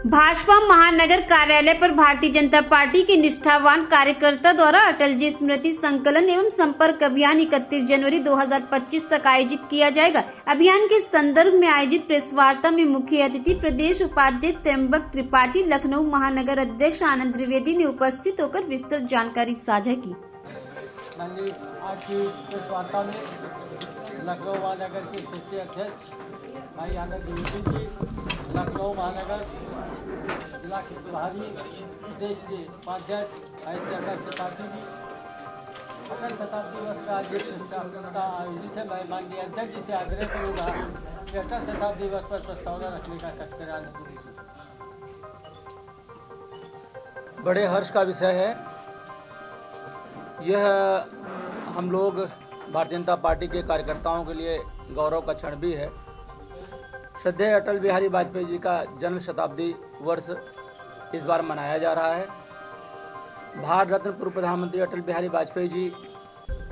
भाजपा महानगर कार्यालय पर भारतीय जनता पार्टी के निष्ठावान कार्यकर्ता द्वारा अटल जी स्मृति संकलन एवं संपर्क अभियान 31 जनवरी 2025 तक आयोजित किया जाएगा। अभियान के संदर्भ में आयोजित प्रेस वार्ता में मुख्य अतिथि प्रदेश उपाध्यक्ष त्र्यंबक त्रिपाठी, लखनऊ महानगर अध्यक्ष आनंद त्रिवेदी ने उपस्थित होकर विस्तृत जानकारी साझा की। आज की प्रेस वार्ता में लखनऊ महानगर के क्षेत्रीय अध्यक्ष भाई आनंद त्रिवेदी जी, लखनऊ महानगर जिला के प्रभारी प्रदेश के उपाध्यक्ष भाई त्र्यंबक त्रिपाठी जी, अटल शताब्दी वर्ष का आज आयोजित है। मैं माननीय अध्यक्ष जी से आग्रह करूँगा कि अटल शताब्दी वर्ष पर प्रस्तावना रखने का तस्करा नहीं। बड़े हर्ष का विषय है यह। हम लोग भारतीय जनता पार्टी के कार्यकर्ताओं के लिए गौरव का क्षण भी है। श्रद्धेय अटल बिहारी वाजपेयी जी का जन्म शताब्दी वर्ष इस बार मनाया जा रहा है। भारत रत्न पूर्व प्रधानमंत्री अटल बिहारी वाजपेयी जी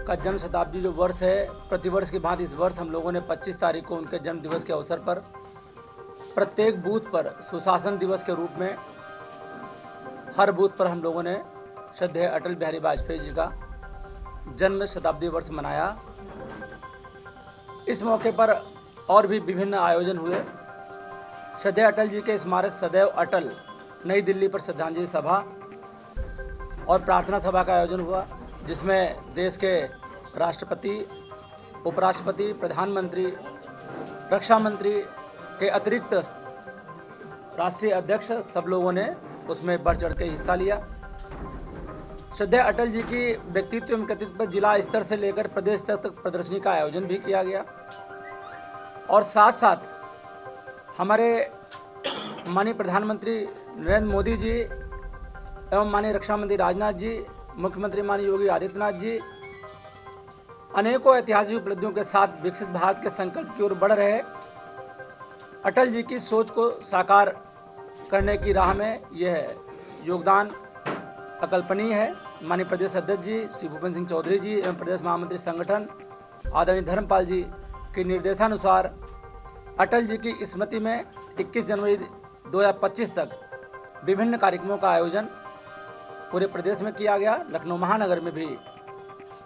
का जन्म शताब्दी जो वर्ष है, प्रतिवर्ष की भांति इस वर्ष हम लोगों ने 25 तारीख को उनके जन्म दिवस के अवसर पर प्रत्येक बूथ पर सुशासन दिवस के रूप में हर बूथ पर हम लोगों ने श्रद्धेय अटल बिहारी वाजपेयी जी का जन्म शताब्दी वर्ष मनाया। इस मौके पर और भी विभिन्न आयोजन हुए। श्रद्धेय अटल जी के स्मारक सदैव अटल नई दिल्ली पर श्रद्धांजलि सभा और प्रार्थना सभा का आयोजन हुआ, जिसमें देश के राष्ट्रपति, उपराष्ट्रपति, प्रधानमंत्री, रक्षा मंत्री के अतिरिक्त राष्ट्रीय अध्यक्ष सब लोगों ने उसमें बढ़ चढ़ के हिस्सा लिया। श्रद्धेय अटल जी की व्यक्तित्व एवं कृतित्व पर जिला स्तर से लेकर प्रदेश स्तर तक प्रदर्शनी का आयोजन भी किया गया और साथ साथ हमारे माननीय प्रधानमंत्री नरेंद्र मोदी जी एवं माननीय रक्षा मंत्री राजनाथ जी, मुख्यमंत्री माननीय योगी आदित्यनाथ जी अनेकों ऐतिहासिक उपलब्धियों के साथ विकसित भारत के संकल्प की ओर बढ़ रहे अटल जी की सोच को साकार करने की राह में यह योगदान अकल्पनीय है। माननीय प्रदेश अध्यक्ष जी श्री भूपेंद्र सिंह चौधरी जी एवं प्रदेश महामंत्री संगठन आदरणीय धर्मपाल जी के निर्देशानुसार अटल जी की स्मृति में 21 जनवरी 2025 तक विभिन्न कार्यक्रमों का आयोजन पूरे प्रदेश में किया गया। लखनऊ महानगर में भी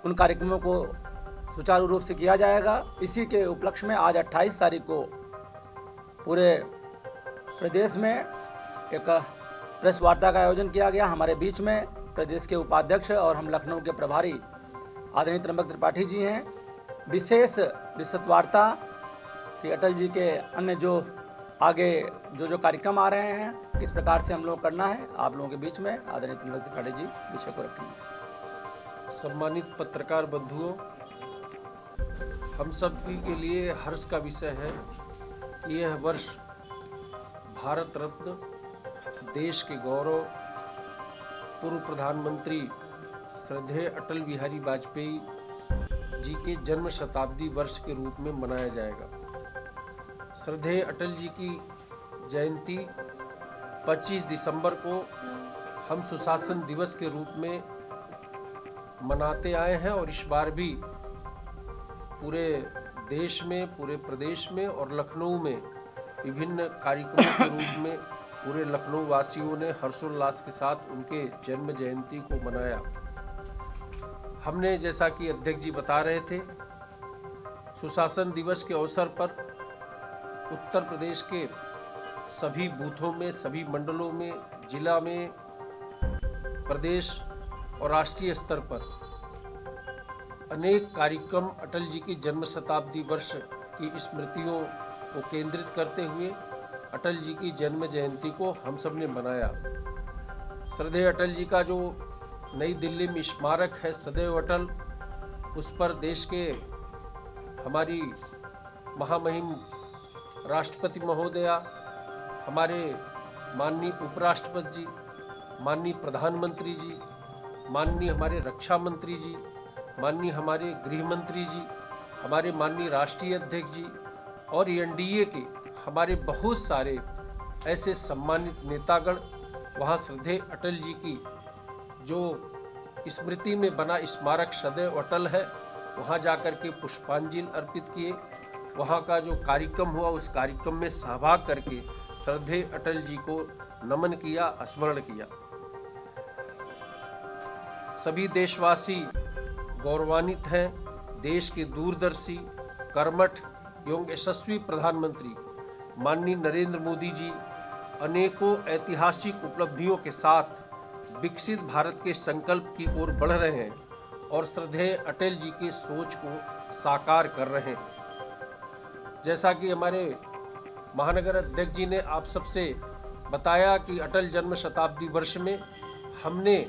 उन कार्यक्रमों को सुचारू रूप से किया जाएगा। इसी के उपलक्ष्य में आज 28 तारीख को पूरे प्रदेश में एक प्रेस वार्ता का आयोजन किया गया। हमारे बीच में प्रदेश के उपाध्यक्ष और हम लखनऊ के प्रभारी आदरणीय त्र्यंबक त्रिपाठी जी हैं। विशेष विस्तृत वार्ता कि अटल जी के अन्य जो आगे जो कार्यक्रम आ रहे हैं किस प्रकार से हम लोग करना है, आप लोगों के बीच में आदरणीय त्र्यंबक त्रिपाठी जी विषय को रखेंगे। सम्मानित पत्रकार बंधुओं, हम सब के लिए हर्ष का विषय है कि यह वर्ष भारत रत्न, देश के गौरव, पूर्व प्रधानमंत्री श्रद्धेय अटल बिहारी वाजपेयी जी के जन्म शताब्दी वर्ष के रूप में मनाया जाएगा। श्रद्धेय अटल जी की जयंती 25 दिसंबर को हम सुशासन दिवस के रूप में मनाते आए हैं और इस बार भी पूरे देश में, पूरे प्रदेश में और लखनऊ में विभिन्न कार्यक्रमों के रूप में पूरे लखनऊ वासियों ने हर्षोल्लास के साथ उनके जन्म जयंती को मनाया। हमने, जैसा कि अध्यक्ष जी बता रहे थे, सुशासन दिवस के अवसर पर उत्तर प्रदेश के सभी बूथों में, सभी मंडलों में, जिला में, प्रदेश और राष्ट्रीय स्तर पर अनेक कार्यक्रम अटल जी की जन्म शताब्दी वर्ष की स्मृतियों को केंद्रित करते हुए अटल जी की जन्म जयंती को हम सब ने मनाया। श्रद्धेय अटल जी का जो नई दिल्ली में स्मारक है सदैव अटल, उस पर देश के हमारी महामहिम राष्ट्रपति महोदया, हमारे माननीय उपराष्ट्रपति जी, माननीय प्रधानमंत्री जी, माननीय हमारे रक्षा मंत्री जी, माननीय हमारे गृह मंत्री जी, हमारे माननीय राष्ट्रीय अध्यक्ष जी और एनडीए के हमारे बहुत सारे ऐसे सम्मानित नेतागण वहाँ श्रद्धेय अटल जी की जो स्मृति में बना स्मारक सदैव अटल है वहाँ जाकर के पुष्पांजलि अर्पित किए वहाँ का जो कार्यक्रम हुआ उस कार्यक्रम में सहभाग करके श्रद्धेय अटल जी को नमन किया, स्मरण किया। सभी देशवासी गौरवान्वित हैं। देश के दूरदर्शी, कर्मठ एवं यशस्वी प्रधानमंत्री माननीय नरेंद्र मोदी जी अनेकों ऐतिहासिक उपलब्धियों के साथ विकसित भारत के संकल्प की ओर बढ़ रहे हैं और श्रद्धेय अटल जी के सोच को साकार कर रहे हैं। जैसा कि हमारे महानगर अध्यक्ष जी ने आप सबसे बताया कि अटल जन्म शताब्दी वर्ष में हमने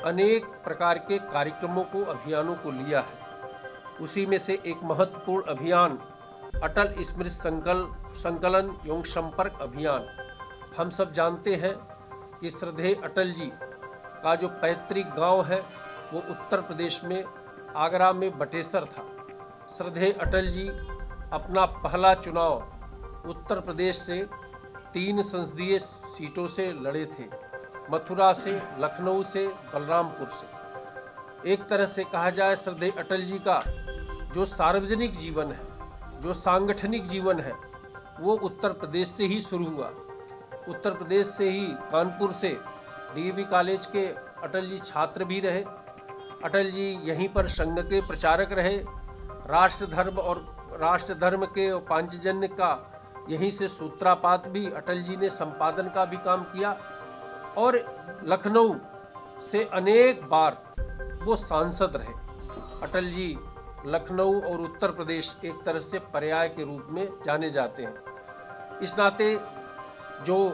अनेक प्रकार के कार्यक्रमों को, अभियानों को लिया है। उसी में से एक महत्वपूर्ण अभियान अटल स्मृति संकलन एवं संपर्क अभियान। हम सब जानते हैं कि श्रद्धेय अटल जी का जो पैतृक गांव है वो उत्तर प्रदेश में आगरा में बटेसर था। श्रद्धेय अटल जी अपना पहला चुनाव उत्तर प्रदेश से 3 संसदीय सीटों से लड़े थे, मथुरा से, लखनऊ से, बलरामपुर से। एक तरह से कहा जाए श्रद्धेय अटल जी का जो सार्वजनिक जीवन है, जो सांगठनिक जीवन है, वो उत्तर प्रदेश से ही शुरू हुआ। उत्तर प्रदेश से ही कानपुर से डीएवी कॉलेज के अटल जी छात्र भी रहे। अटल जी यहीं पर संघ के प्रचारक रहे। राष्ट्र धर्म के पांचजन्य का यहीं से सूत्रपात भी अटल जी ने संपादन का भी काम किया और लखनऊ से अनेक बार वो सांसद रहे। अटल जी लखनऊ और उत्तर प्रदेश एक तरह से पर्याय के रूप में जाने जाते हैं। इस नाते जो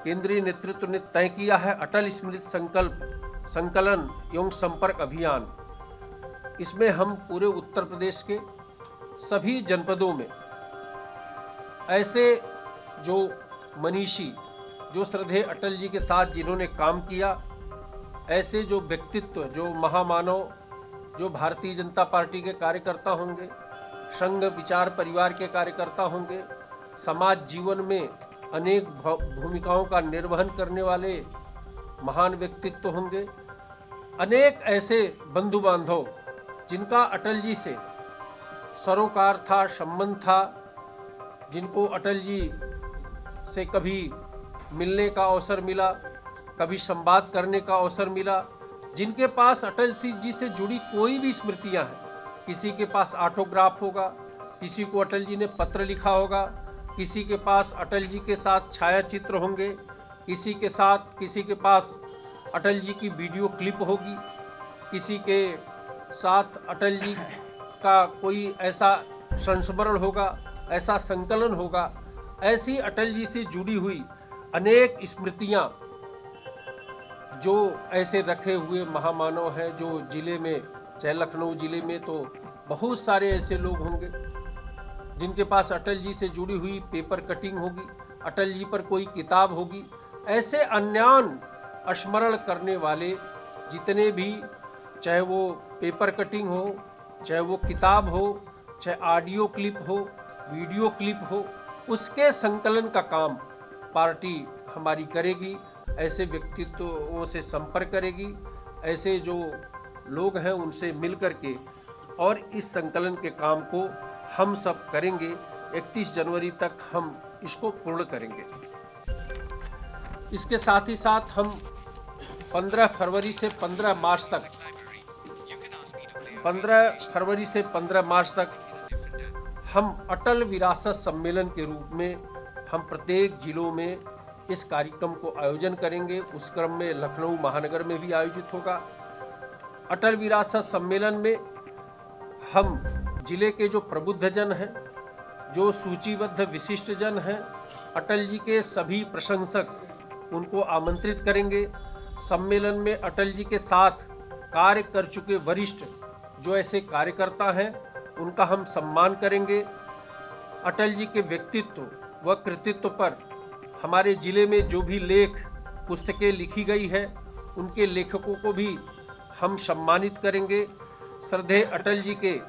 केंद्रीय नेतृत्व ने तय किया है अटल स्मृति संकलन एवं संपर्क अभियान, इसमें हम पूरे उत्तर प्रदेश के सभी जनपदों में ऐसे जो मनीषी, जो श्रद्धेय अटल जी के साथ जिन्होंने काम किया, ऐसे जो व्यक्तित्व, जो महामानव, जो भारतीय जनता पार्टी के कार्यकर्ता होंगे, संघ विचार परिवार के कार्यकर्ता होंगे, समाज जीवन में अनेक भूमिकाओं का निर्वहन करने वाले महान व्यक्तित्व होंगे, अनेक ऐसे बंधु बांधव जिनका अटल जी से सरोकार था, संबंध था, जिनको अटल जी से कभी मिलने का अवसर मिला, कभी संवाद करने का अवसर मिला, जिनके पास अटल जी से जुड़ी कोई भी स्मृतियां हैं। किसी के पास ऑटोग्राफ होगा, किसी को अटल जी ने पत्र लिखा होगा, किसी के पास अटल जी के साथ छायाचित्र होंगे, किसी के पास अटल जी की वीडियो क्लिप होगी, किसी के साथ अटल जी का कोई ऐसा संस्मरण होगा, ऐसा संकलन होगा। ऐसी अटल जी से जुड़ी हुई अनेक स्मृतियां जो ऐसे रखे हुए महामानव हैं, जो जिले में, चाहे लखनऊ जिले में तो बहुत सारे ऐसे लोग होंगे जिनके पास अटल जी से जुड़ी हुई पेपर कटिंग होगी, अटल जी पर कोई किताब होगी। ऐसे अन्यान स्मरण करने वाले जितने भी, चाहे वो पेपर कटिंग हो, चाहे वो किताब हो, चाहे ऑडियो क्लिप हो, वीडियो क्लिप हो, उसके संकलन का काम पार्टी हमारी करेगी। ऐसे व्यक्तित्वों से संपर्क करेगी, ऐसे जो लोग हैं उनसे मिल करके, और इस संकलन के काम को हम सब करेंगे। 31 जनवरी तक हम इसको पूर्ण करेंगे। इसके साथ ही साथ हम 15 फरवरी से 15 मार्च तक हम अटल विरासत सम्मेलन के रूप में हम प्रत्येक जिलों में इस कार्यक्रम को आयोजन करेंगे। उस क्रम में लखनऊ महानगर में भी आयोजित होगा। अटल विरासत सम्मेलन में हम जिले के जो प्रबुद्ध जन हैं, जो सूचीबद्ध विशिष्ट जन हैं, अटल जी के सभी प्रशंसक, उनको आमंत्रित करेंगे। सम्मेलन में अटल जी के साथ कार्य कर चुके वरिष्ठ जो ऐसे कार्यकर्ता हैं उनका हम सम्मान करेंगे। अटल जी के व्यक्तित्व व कृतित्व पर हमारे जिले में जो भी लेख पुस्तकें लिखी गई है उनके लेखकों को भी हम सम्मानित करेंगे। श्रद्धेय अटल जी के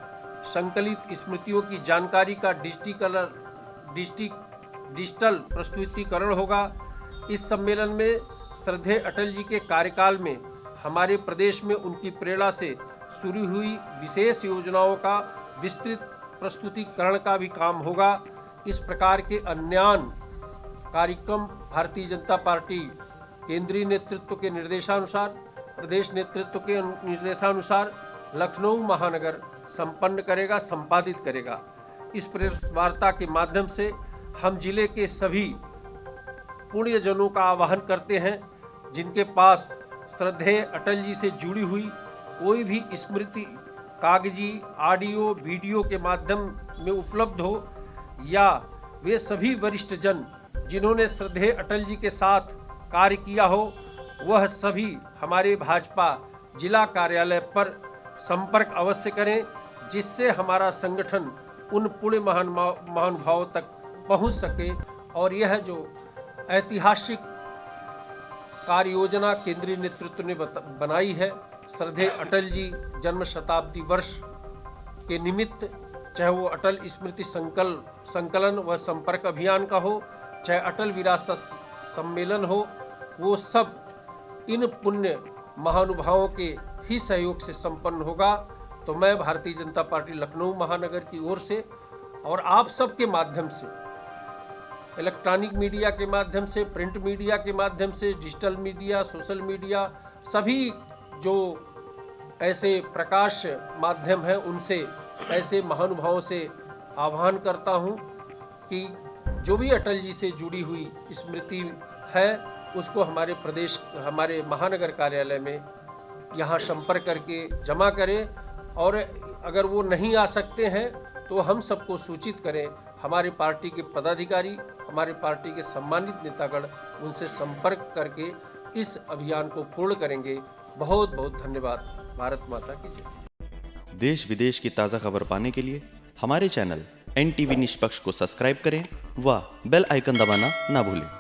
संकलित स्मृतियों की जानकारी का डिजिटल प्रस्तुतिकरण होगा। इस सम्मेलन में श्रद्धेय अटल जी के कार्यकाल में हमारे प्रदेश में उनकी प्रेरणा से शुरू हुई विशेष योजनाओं का विस्तृत प्रस्तुतिकरण का भी काम होगा। इस प्रकार के अन्यान कार्यक्रम भारतीय जनता पार्टी केंद्रीय नेतृत्व के निर्देशानुसार, प्रदेश नेतृत्व के निर्देशानुसार लखनऊ महानगर संपन्न करेगा, संपादित करेगा। इस प्रेस वार्ता के माध्यम से हम जिले के सभी पुण्यजनों का आह्वान करते हैं जिनके पास श्रद्धेय अटल जी से जुड़ी हुई कोई भी स्मृति कागजी, ऑडियो, वीडियो के माध्यम में उपलब्ध हो, या वे सभी वरिष्ठ जन जिन्होंने श्रद्धेय अटल जी के साथ कार्य किया हो, वह सभी हमारे भाजपा जिला कार्यालय पर संपर्क अवश्य करें, जिससे हमारा संगठन उन पुण्य महानुभावों तक पहुंच सके और यह जो ऐतिहासिक कार्य योजना केंद्रीय नेतृत्व ने बनाई है श्रद्धेय अटल जी जन्म शताब्दी वर्ष के निमित्त, चाहे वो अटल स्मृति संकलन व संपर्क अभियान का हो, चाहे अटल विरासत सम्मेलन हो, वो सब इन पुण्य महानुभावों के ही सहयोग से संपन्न होगा। तो मैं भारतीय जनता पार्टी लखनऊ महानगर की ओर से और आप सब के माध्यम से, इलेक्ट्रॉनिक मीडिया के माध्यम से, प्रिंट मीडिया के माध्यम से, डिजिटल मीडिया, सोशल मीडिया, सभी जो ऐसे प्रकाश माध्यम हैं उनसे, ऐसे महानुभावों से आह्वान करता हूं कि जो भी अटल जी से जुड़ी हुई स्मृति है उसको हमारे प्रदेश, हमारे महानगर कार्यालय में यहाँ संपर्क करके जमा करें, और अगर वो नहीं आ सकते हैं तो हम सबको सूचित करें। हमारे पार्टी के पदाधिकारी, हमारे पार्टी के सम्मानित नेतागण उनसे संपर्क करके इस अभियान को पूर्ण करेंगे। बहुत बहुत धन्यवाद। भारत माता की जय। देश विदेश की ताज़ा खबर पाने के लिए हमारे चैनल NTV निष्पक्ष को सब्सक्राइब करें व बेल आइकन दबाना ना भूलें।